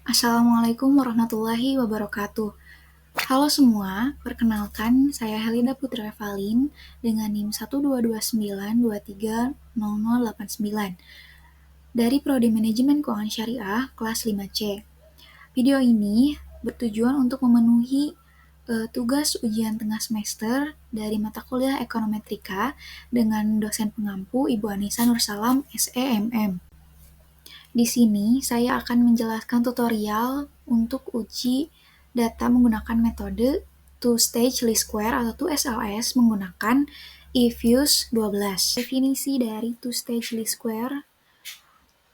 Assalamualaikum warahmatullahi wabarakatuh. Halo semua, perkenalkan saya Helida Putri Evalin dengan NIM 12292300089 dari Prodi Manajemen Keuangan Syariah kelas 5C. Video ini bertujuan untuk memenuhi tugas ujian tengah semester dari mata kuliah Ekonometrika dengan dosen pengampu Ibu Anissa Nursalam SEMM. Di sini saya akan menjelaskan tutorial untuk uji data menggunakan metode two-stage least square atau 2SLS menggunakan eFuse 12. Definisi dari two-stage least square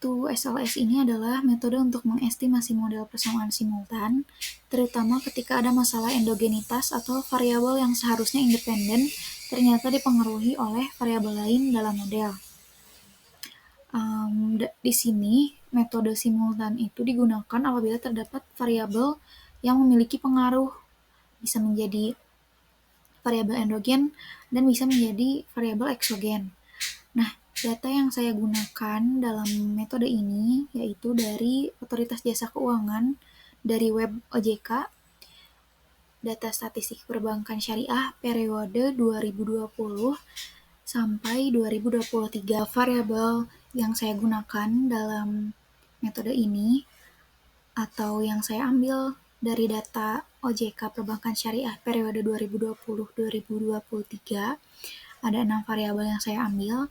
2SLS ini adalah metode untuk mengestimasi model persamaan simultan, terutama ketika ada masalah endogenitas atau variabel yang seharusnya independen ternyata dipengaruhi oleh variabel lain dalam model. Di sini, metode simultan itu digunakan apabila terdapat variabel yang memiliki pengaruh, bisa menjadi variabel endogen dan bisa menjadi variabel eksogen. Nah, data yang saya gunakan dalam metode ini yaitu dari Otoritas Jasa Keuangan, dari web OJK, data statistik perbankan syariah periode 2020 sampai 2023. Variabel yang saya gunakan dalam metode ini atau yang saya ambil dari data OJK Perbankan Syariah periode 2020-2023, ada 6 variabel yang saya ambil,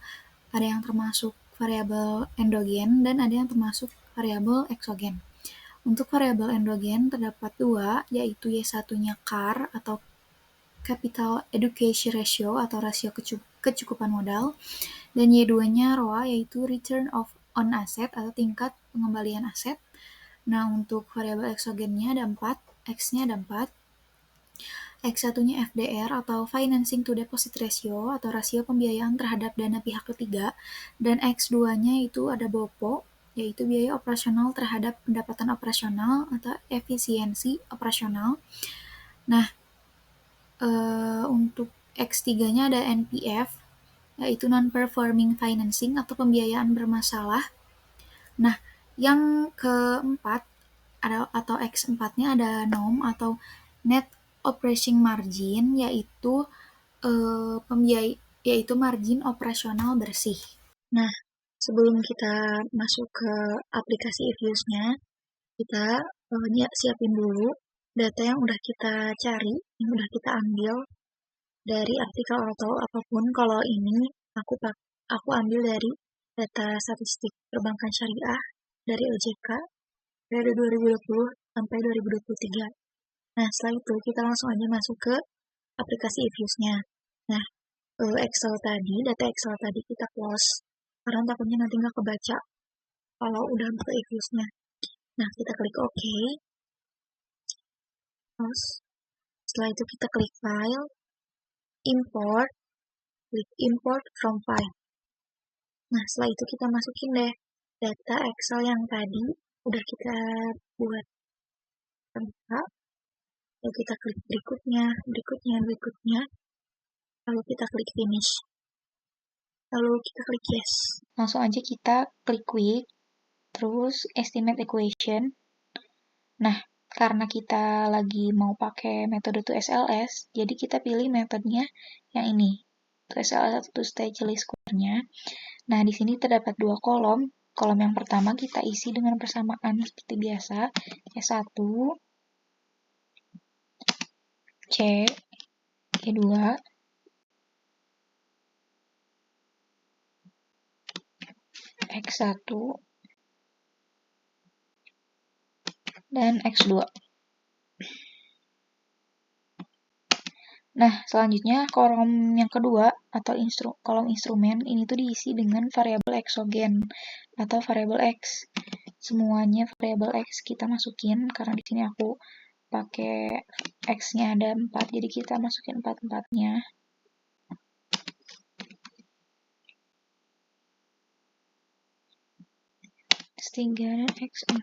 ada yang termasuk variabel endogen dan ada yang termasuk variabel eksogen. Untuk variabel endogen terdapat 2, yaitu Y1-nya CAR atau Capital Adequacy Ratio atau rasio kecukupan modal, dan Y2-nya ROA yaitu Return on Asset atau tingkat pengembalian aset. Nah, untuk variabel eksogennya ada 4, X-nya ada 4, X1-nya FDR atau Financing to Deposit Ratio atau rasio pembiayaan terhadap dana pihak ketiga, dan X2-nya itu ada BOPO, yaitu biaya operasional terhadap pendapatan operasional atau efisiensi operasional. Nah, untuk X3-nya ada NPF, yaitu Non-Performing Financing atau pembiayaan bermasalah. Nah, yang keempat atau X4-nya ada NOM atau Net Operating Margin, yaitu margin operasional bersih. Nah, sebelum kita masuk ke aplikasi eFuse-nya, kita siapin dulu data yang udah kita cari, yang udah kita ambil dari artikel atau apapun. Kalau ini aku ambil dari data statistik perbankan syariah dari OJK dari 2020 sampai 2023. Nah, setelah itu kita langsung aja masuk ke aplikasi eFuse-nya. Nah, data Excel tadi kita close karena takutnya nanti nggak kebaca kalau udah buka eFuse-nya. Nah, kita klik OK. Terus, setelah itu kita klik File, Import, klik Import from File. Nah, setelah itu kita masukin deh data Excel yang tadi udah kita buat. Lalu kita klik berikutnya, lalu kita klik Finish. Lalu kita klik Yes. Langsung aja kita klik Quick, terus Estimate Equation. Nah, karena kita lagi mau pakai metode 2SLS, jadi kita pilih metodenya yang ini, 2SLS atau two-stage least square-nya. Nah, di sini terdapat 2 kolom. Kolom yang pertama kita isi dengan persamaan seperti biasa, Y1, C, Y2, X1, dan X2. Nah, selanjutnya kolom yang kedua atau kolom instrumen ini tuh diisi dengan variabel eksogen atau variabel X. Semuanya variabel X kita masukin karena di sini aku pakai X-nya ada 4, jadi kita masukin 4-4-nya. X3 dan X4.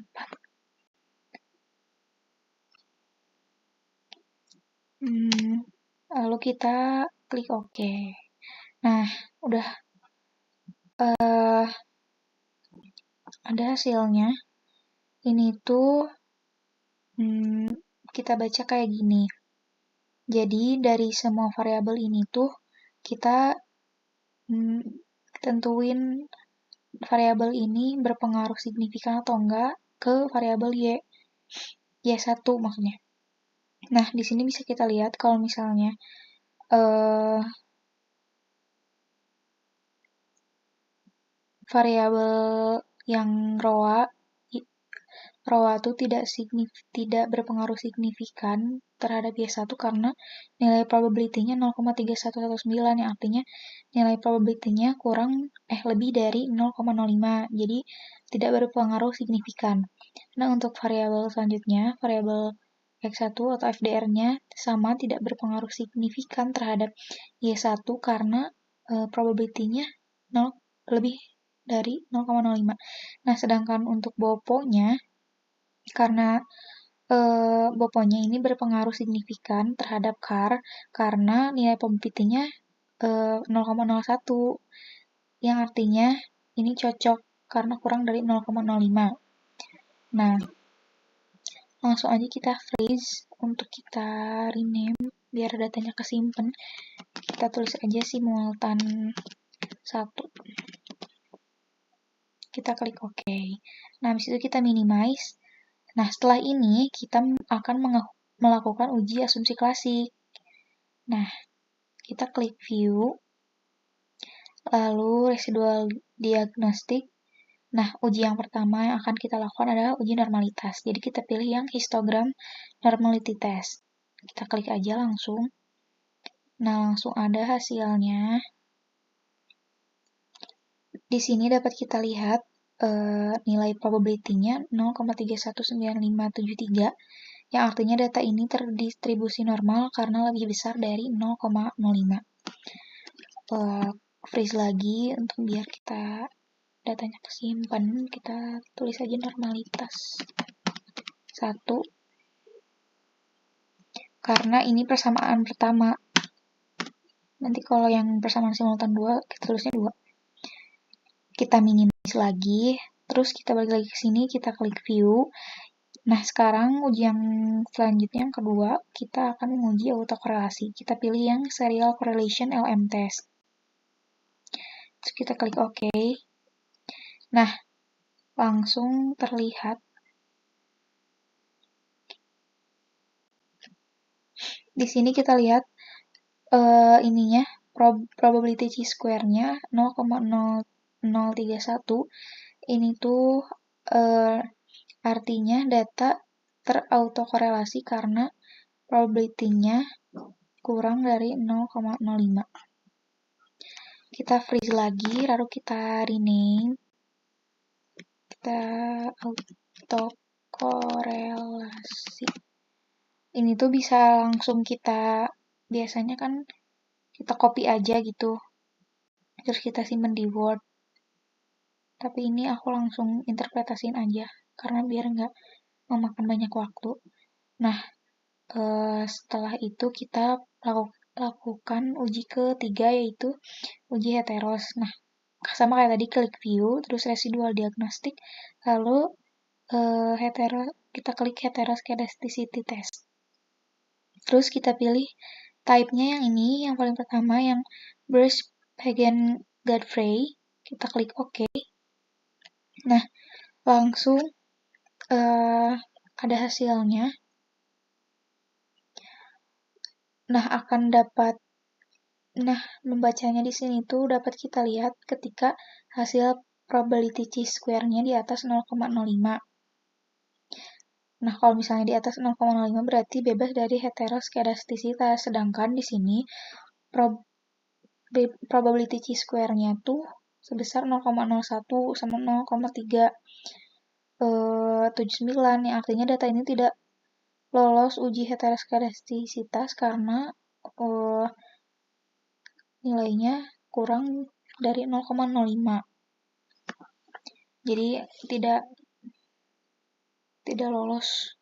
Lalu kita klik OK. Nah, udah ada hasilnya. Ini tuh kita baca kayak gini. Jadi dari semua variabel ini tuh kita tentuin variabel ini berpengaruh signifikan atau enggak ke variabel Y1 maksudnya. Nah, di sini bisa kita lihat kalau misalnya variabel yang ROA itu tidak berpengaruh signifikan terhadap Y1 karena nilai probability-nya 0,3119 yang artinya nilai probability-nya lebih dari 0,05. Jadi tidak berpengaruh signifikan. Nah, untuk variabel selanjutnya, variabel X1 atau FDR-nya sama tidak berpengaruh signifikan terhadap Y1 karena probability-nya lebih dari 0,05. Nah, sedangkan untuk BOPO-nya karena BOPO-nya ini berpengaruh signifikan terhadap CAR karena nilai probability-nya 0,01 yang artinya ini cocok karena kurang dari 0,05. Nah, langsung aja kita freeze untuk kita rename biar datanya kesimpan. Kita tulis aja simultan 1. Kita klik OK. Nah, habis itu kita minimize. Nah, setelah ini kita akan melakukan uji asumsi klasik. Nah, kita klik view, lalu residual diagnostic. Nah, uji yang pertama yang akan kita lakukan adalah uji normalitas. Jadi kita pilih yang histogram normality test. Kita klik aja langsung. Nah, langsung ada hasilnya. Di sini dapat kita lihat nilai probability-nya 0,319573, yang artinya data ini terdistribusi normal karena lebih besar dari 0,05. Freeze lagi untuk biar kita datanya kesimpan, kita tulis aja normalitas 1. Karena ini persamaan pertama. Nanti kalau yang persamaan simultan 2, kita tulisnya 2. Kita minimize lagi, terus kita balik lagi ke sini, kita klik view. Nah, sekarang uji yang selanjutnya yang kedua, kita akan menguji autokorelasi. Kita pilih yang serial correlation LM test. Terus kita klik OK. Nah, langsung terlihat di sini kita lihat ininya probability chi-square-nya 0,0031. Ini tuh artinya data terautokorelasi karena probability-nya kurang dari 0,05. Kita freeze lagi, lalu kita rename. Kita autokorelasi. Ini tuh bisa langsung biasanya kan kita copy aja gitu. Terus kita simpen di Word. Tapi ini aku langsung interpretasiin aja, karena biar nggak memakan banyak waktu. Nah, setelah itu kita lakukan uji ketiga, yaitu uji heteros. Nah, sama kayak tadi, klik view, terus residual diagnostic, lalu kita klik heteroscedasticity test. Terus kita pilih type-nya yang ini, yang paling pertama, yang Burch-Pagan-Godfrey. Kita klik OK. Nah, langsung ada hasilnya. Nah, membacanya di sini tuh dapat kita lihat ketika hasil probability chi-square-nya di atas 0,05. Nah, kalau misalnya di atas 0,05 berarti bebas dari heteroskedastisitas, sedangkan di sini probability chi-square-nya tuh sebesar 0,01 sama 0,379, yang artinya data ini tidak lolos uji heteroskedastisitas karena nilainya kurang dari 0,05. Jadi tidak lolos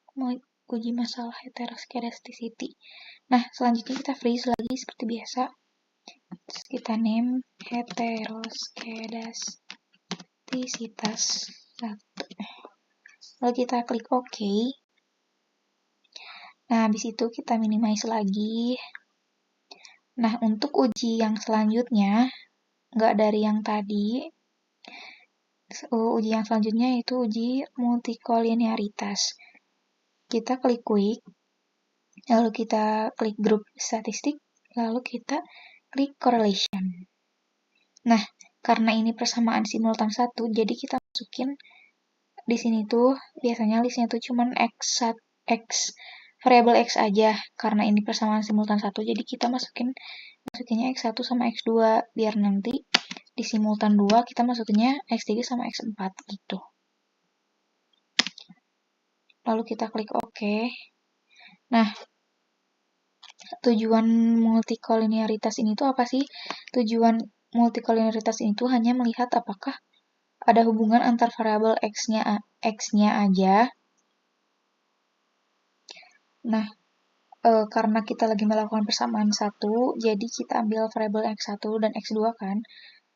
uji masalah heteroskedasticity. Nah, selanjutnya kita freeze lagi seperti biasa. Terus kita name heteroskedasticitas 1. Lalu kita klik OK. Nah, habis itu kita minimize lagi. Nah, untuk uji yang selanjutnya, nggak dari yang tadi, uji yang selanjutnya yaitu uji multikolinearitas. Kita klik quick, lalu kita klik group statistik, lalu kita klik correlation. Nah, karena ini persamaan simultan 1, jadi kita masukin di sini tuh biasanya listnya tuh cuman variabel X aja. Karena ini persamaan simultan 1, jadi kita masukinnya X1 sama X2 biar nanti di simultan 2 kita masukinnya X3 sama X4 gitu. Lalu kita klik OK. Nah, tujuan multikolinearitas ini tuh apa sih? Tujuan multikolinearitas ini tuh hanya melihat apakah ada hubungan antar variabel X-nya aja. Nah, karena kita lagi melakukan persamaan 1, jadi kita ambil variabel X1 dan X2 kan.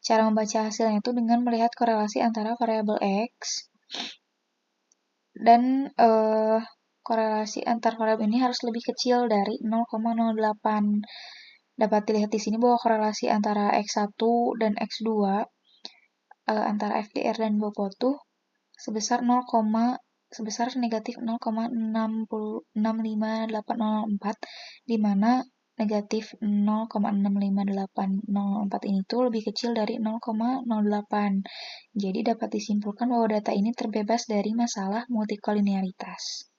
Cara membaca hasilnya itu dengan melihat korelasi antara variabel X dan korelasi antar variabel ini harus lebih kecil dari 0,08. Dapat dilihat di sini bahwa korelasi antara X1 dan X2 antara FDR dan bobot tuh sebesar negatif 0,65804, di mana negatif 0,65804 ini tuh lebih kecil dari 0,08. Jadi dapat disimpulkan bahwa data ini terbebas dari masalah multikolinearitas.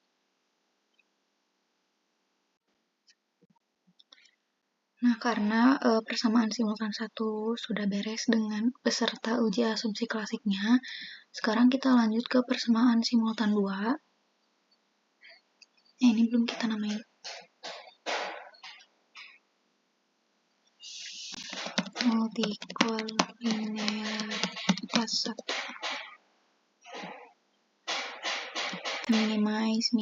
Nah, karena persamaan simultan 1 sudah beres dengan beserta uji asumsi klasiknya, sekarang kita lanjut ke persamaan simultan 2. Ini belum kita namain. Multikolinearitas 1. Minimize.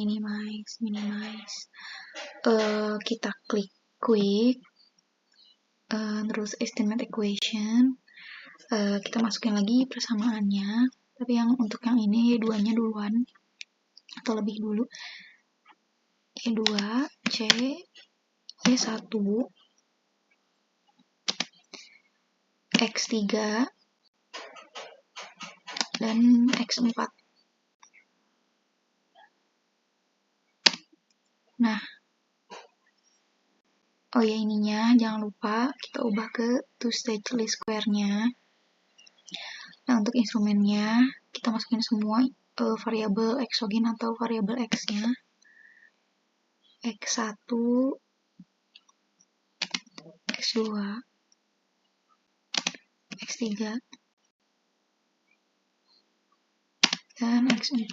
Kita klik quick, terus estimate equation. Kita masukin lagi persamaannya, tapi yang untuk yang ini Y2-nya duluan, atau lebih dulu. Y2, C, Y1, X3, dan X4. Nah, oh ya ininya jangan lupa kita ubah ke two-stage least square-nya. Nah, untuk instrumennya kita masukin semua variabel eksogen atau variabel X-nya. X1, X2, X3, dan X4.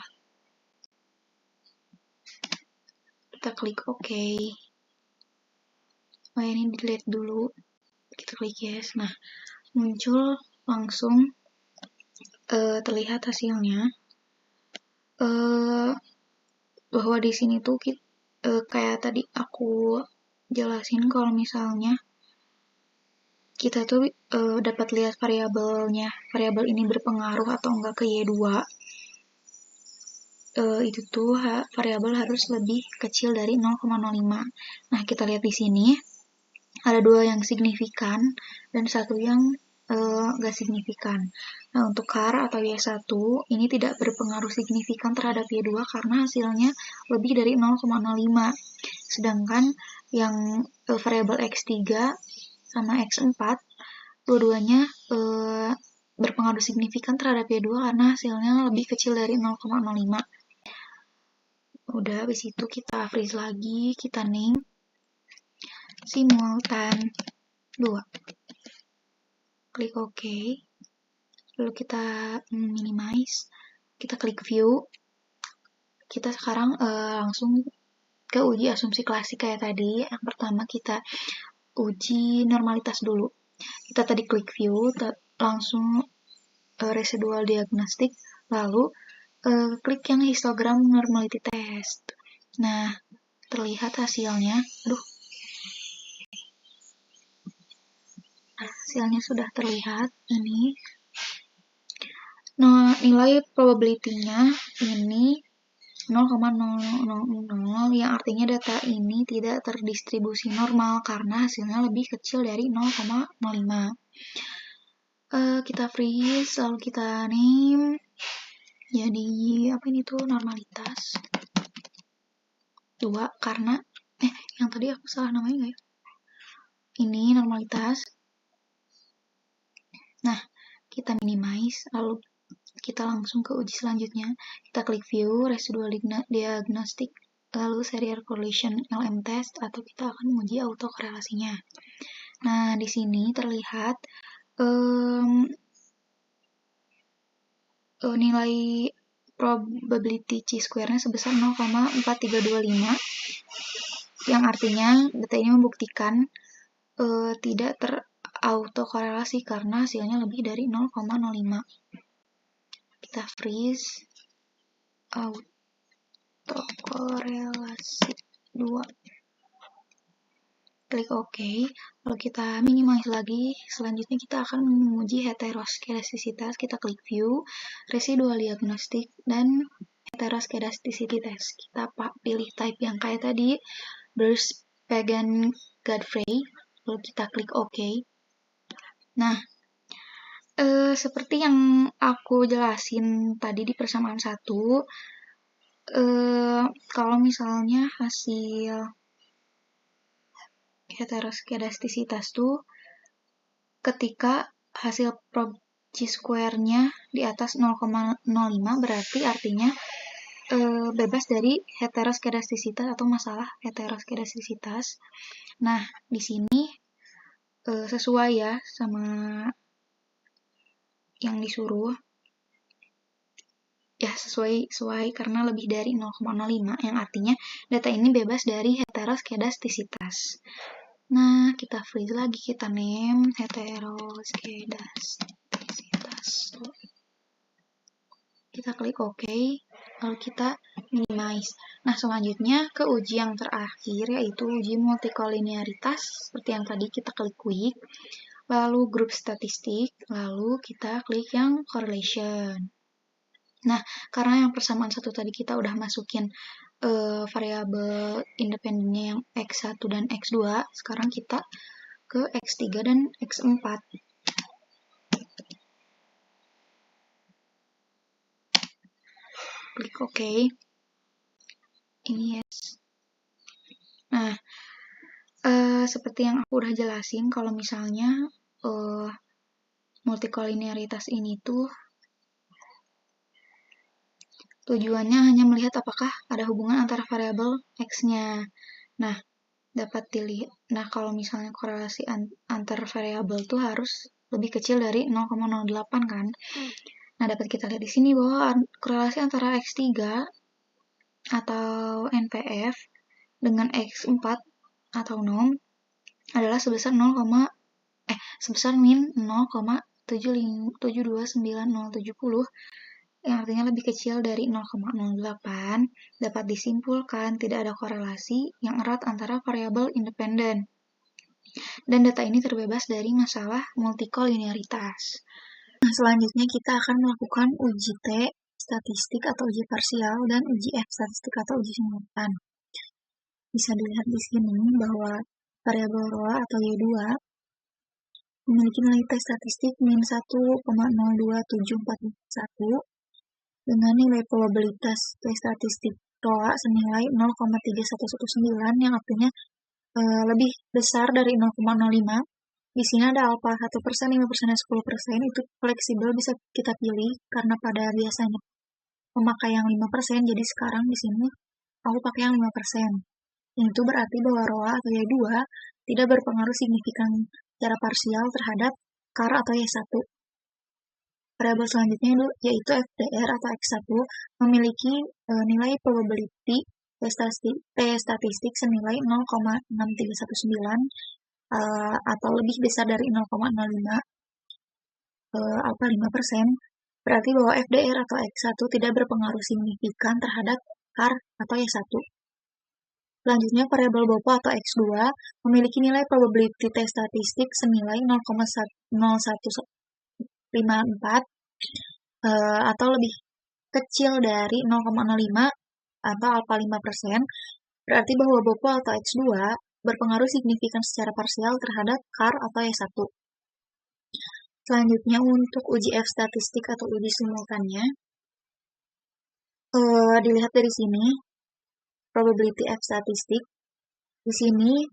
Kita klik OK. Oh, ini delete dulu. Kita klik yes. Nah, muncul langsung terlihat hasilnya. Bahwa di sini tuh kayak tadi aku jelasin kalau misalnya kita tuh dapat lihat variabel ini berpengaruh atau enggak ke Y2. Itu tuh variabel harus lebih kecil dari 0,05. Nah, kita lihat di sini ada 2 yang signifikan dan 1 yang nggak signifikan. Nah, untuk CAR atau Y1 ini tidak berpengaruh signifikan terhadap Y2 karena hasilnya lebih dari 0,05. Sedangkan yang variabel X3 sama X4 dua-duanya berpengaruh signifikan terhadap Y2 karena hasilnya lebih kecil dari 0,05. Udah, habis itu kita freeze lagi, kita name simultan 2. Klik OK. Lalu kita minimize. Kita klik view. Kita sekarang langsung ke uji asumsi klasik kayak tadi. Yang pertama kita uji normalitas dulu. Kita tadi klik view, langsung residual diagnostic, lalu klik yang histogram normality test. Nah, terlihat hasilnya. Hasilnya sudah terlihat ini. Nah, nilai probability-nya ini 0,0000 yang artinya data ini tidak terdistribusi normal karena hasilnya lebih kecil dari 0,05. Kita freeze, lalu kita name. Jadi apa ini tuh normalitas 2 karena yang tadi aku salah namanya nggak ya? Ini normalitas. Nah, kita minimize, lalu kita langsung ke uji selanjutnya. Kita klik view, residual diagnostic, lalu serial correlation LM test, atau kita akan menguji autokorelasinya. Nah, di sini terlihat nilai probability chi-square-nya sebesar 0,4325, yang artinya data ini membuktikan tidak terautokorelasi karena hasilnya lebih dari 0,05. Kita freeze, autokorelasi 2. Klik OK, lalu kita minimize lagi. Selanjutnya kita akan menguji heteroskedastisitas. Kita klik view, residual diagnostic, dan heteroskedasticity test. Kita pilih type yang kayak tadi, Beers, Pagan, Godfrey, lalu kita klik OK. Nah, seperti yang aku jelasin tadi di persamaan 1, kalau misalnya hasil heteroskedastisitas tuh ketika hasil prob chi-square-nya di atas 0,05 berarti artinya bebas dari heteroskedastisitas atau masalah heteroskedastisitas. Nah, di sini sesuai ya sama yang disuruh. Ya, sesuai karena lebih dari 0,05 yang artinya data ini bebas dari heteroskedastisitas. Nah, kita freeze lagi, kita name heteroskedastisitas. Kita klik OK, lalu kita minimize. Nah, selanjutnya ke uji yang terakhir, yaitu uji multikolinearitas, seperti yang tadi kita klik quick, lalu grup statistik, lalu kita klik yang correlation. Nah, karena yang persamaan 1 tadi kita udah masukin variabel independennya yang X1 dan X2, sekarang kita ke X3 dan X4. Klik OK. Ini yes. Nah, seperti yang aku udah jelasin, kalau misalnya multikolinearitas ini tuh tujuannya hanya melihat apakah ada hubungan antara variabel X-nya. Nah, dapat dilihat. Nah, kalau misalnya korelasi antar variabel tuh harus lebih kecil dari 0,08 kan. Nah, dapat kita lihat di sini bahwa korelasi antara X3 atau NPF dengan X4 atau norm adalah sebesar min 0,729070, yang artinya lebih kecil dari 0,08. Dapat disimpulkan tidak ada korelasi yang erat antara variabel independen. Dan data ini terbebas dari masalah multikolinearitas. Nah, selanjutnya kita akan melakukan uji T statistik atau uji parsial dan uji F statistik atau uji simultan. Bisa dilihat di sini bahwa variabel ρ atau Y2 memiliki nilai T statistik min 1,02741 dengan nilai probabilitas T statistik ρ senilai 0,3119, yang artinya lebih besar dari 0,05. Di sini ada alfa 1%, 5%, dan 10%. Itu fleksibel, bisa kita pilih karena pada biasanya memakai yang 5%, jadi sekarang di sini aku pakai yang 5%. Itu berarti bahwa ρ atau Y2 tidak berpengaruh signifikan secara parsial terhadap CAR atau Y1. Variabel selanjutnya yaitu FDR atau X1 memiliki nilai probability T statistik senilai 0,6319 atau lebih besar dari 0,05 alfa 5%, berarti bahwa FDR atau X1 tidak berpengaruh signifikan terhadap CAR atau Y1. Selanjutnya, variabel BOPO atau X2 memiliki nilai probability T statistik senilai 0,0154 atau lebih kecil dari 0,05 atau alfa 5%, berarti bahwa BOPO atau X2 berpengaruh signifikan secara parsial terhadap CAR atau Y1. Selanjutnya untuk uji F statistik atau uji simultannya, dilihat dari sini, probability F statistik. Di sini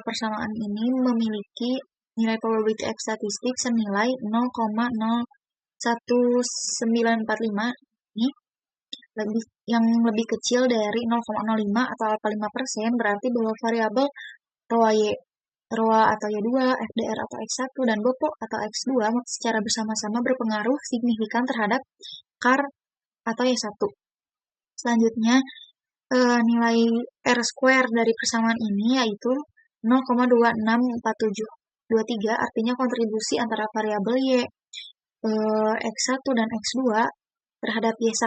persamaan ini memiliki nilai probability F statistik senilai 0,01945 ini yang lebih kecil dari 0,05 atau alfa 5%, berarti bahwa variabel ROA atau Y2, FDR atau X1, dan BOPO atau X2 secara bersama-sama berpengaruh signifikan terhadap CAR atau Y1. Selanjutnya, nilai R-square dari persamaan ini yaitu 0,264723, artinya kontribusi antara variabel X1 dan X2 terhadap Y1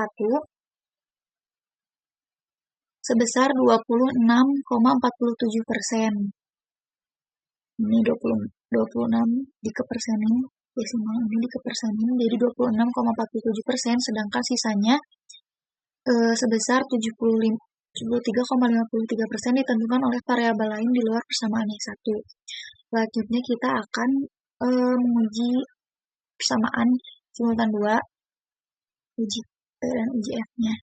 sebesar 26,47%. Ini 26 dikepersenin, desimal ini dikepersenin, jadi 26,47%, sedangkan sisanya sebesar 73,53% ditentukan oleh variabel lain di luar persamaan Y1. Selanjutnya kita akan menguji persamaan simultan 2, uji P dan uji F-nya.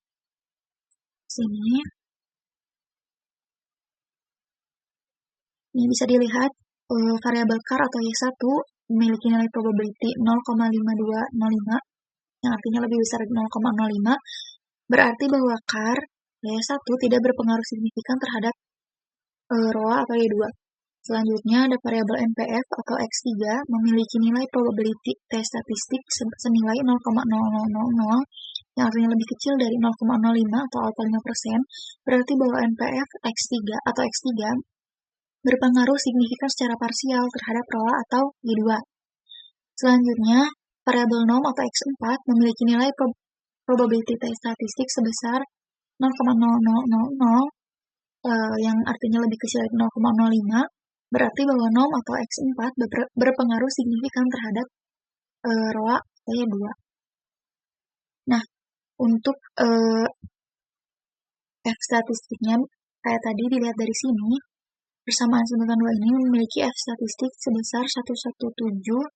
Sini. Ini bisa dilihat variabel CAR atau Y1 memiliki nilai probability 0,5205, yang artinya lebih besar dari 0,05, berarti bahwa CAR Y1 tidak berpengaruh signifikan terhadap ROA atau Y2. Selanjutnya ada variabel NPF atau X3 memiliki nilai probability T statistik senilai 0,0000, yang artinya lebih kecil dari 0,05 atau alfa 5%, berarti bahwa NPF X3 atau X3 berpengaruh signifikan secara parsial terhadap ROA atau Y2. Selanjutnya, variabel norm atau X4 memiliki nilai probability T statistik sebesar 0,0000, yang artinya lebih kecil dari 0,05, berarti bahwa norm atau X4 berpengaruh signifikan terhadap ROA atau Y2. Nah, untuk F statistiknya, kayak tadi dilihat dari sini, persamaan simultan 2 ini memiliki F statistik sebesar 117,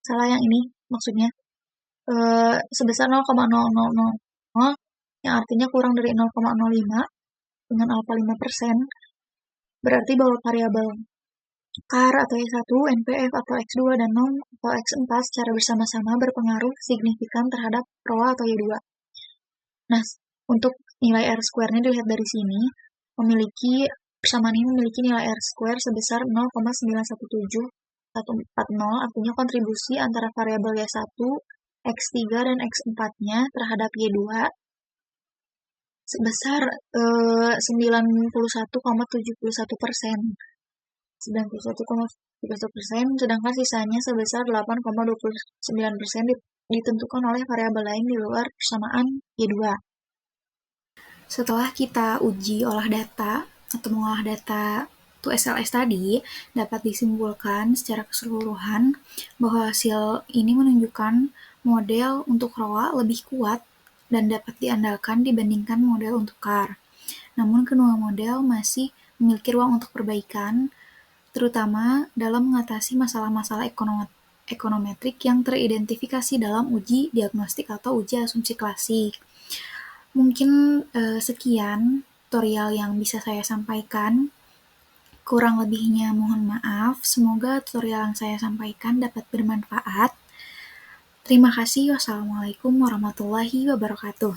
salah yang ini maksudnya, sebesar 0,0000, yang artinya kurang dari 0,05 dengan alfa 5%, berarti bahwa variabel CAR atau Y1, NPF atau X2, dan norm atau X4 secara bersama-sama berpengaruh signifikan terhadap ROA atau Y2. Nah, untuk nilai R-square-nya dilihat dari sini, persamaan ini memiliki nilai R-square sebesar 0,91740, artinya kontribusi antara variabel Y1, X3, dan X4-nya terhadap Y2 sebesar 91,71%. 91,71%, sedangkan sisanya sebesar 8,29% ditentukan oleh variabel lain di luar persamaan Y2. Setelah kita uji olah data atau mengolah data SLS tadi, dapat disimpulkan secara keseluruhan bahwa hasil ini menunjukkan model untuk ROA lebih kuat dan dapat diandalkan dibandingkan model untuk CAR. Namun kedua model masih memiliki ruang untuk perbaikan, terutama dalam mengatasi masalah-masalah ekonometrik yang teridentifikasi dalam uji diagnostik atau uji asumsi klasik. Mungkin sekian tutorial yang bisa saya sampaikan. Kurang lebihnya mohon maaf. Semoga tutorial yang saya sampaikan dapat bermanfaat. Terima kasih. Wassalamualaikum warahmatullahi wabarakatuh.